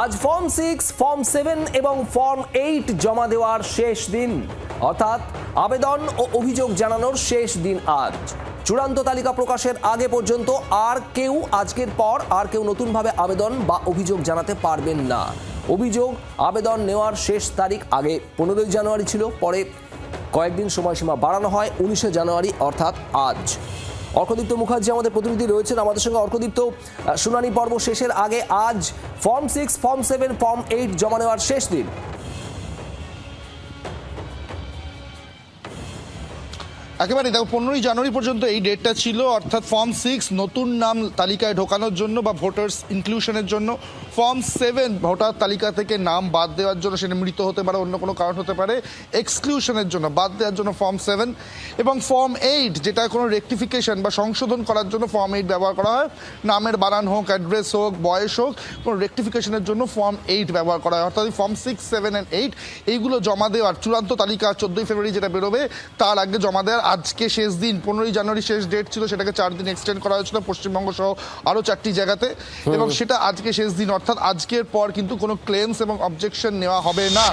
আজ form 6, form 7 এবং form 8 জমা দেওয়ার শেষ দিন, অর্থাৎ আবেদন ও অভিযোগ জানানোর শেষ দিন আজ। চূড়ান্ত তালিকা প্রকাশের আগে পর্যন্ত আজকের পর আর কেউ নতুনভাবে আবেদন বা অভিযোগ জানাতে পারবেন না। অভিযোগ আবেদন নেওয়ার শেষ তারিখ আগে 15ই জানুয়ারি ছিল, পরে কয়েকদিন সময়সীমা বাড়ানো হয় 19শে জানুয়ারি, অর্থাৎ আজ। অর্কদীপ্ত মুখার্জি আমাদের প্রতিনিধি রয়েছেন আমাদের সঙ্গে। অর্কদীপ্ত, শুনানি পর্ব শেষের আগে আজ ফর্ম 6, ফর্ম 7, ফর্ম 8 জমা নেওয়ার শেষ দিন। একেবারে দেখো, 15ই জানুয়ারি পর্যন্ত এই ডেটটা ছিল, অর্থাৎ ফর্ম 6 নতুন নাম তালিকায় ঢোকানোর জন্য বা ভোটার্স ইনক্লুশনের জন্য, ফর্ম 7 ভোটার তালিকা থেকে নাম বাদ দেওয়ার জন্য, সেটা মৃত হতে পারে, অন্য কোনো কারণ হতে পারে, এক্সক্লুশনের জন্য বাদ দেওয়ার জন্য ফর্ম 7, এবং ফর্ম 8 যেটা কোনো রেকটিফিকেশন বা সংশোধন করার জন্য ফর্ম 8 ব্যবহার করা হয়। নামের বানান হোক, অ্যাড্রেস হোক, বয়স হোক, কোনো রেকটিফিকেশনের জন্য ফর্ম 8 ব্যবহার করা হয়। অর্থাৎ ফর্ম 6, 7 and 8 এইগুলো জমা দেওয়ার চূড়ান্ত তালিকা 14ই ফেব্রুয়ারি যেটা বেরোবে তার আগে জমা দেওয়ার আজকে শেষ দিন। 15ই জানুয়ারি শেষ ডেট ছিল, সেটাকে 4 দিন এক্সটেন্ড করা হয়েছিল পশ্চিমবঙ্গ সহ আরো 4টি জায়গাতে, এবং সেটা আজকে শেষ দিন। অর্থাৎ আজকের পর কিন্তু কোনো ক্লেমস এবং অবজেকশন নেওয়া হবে না।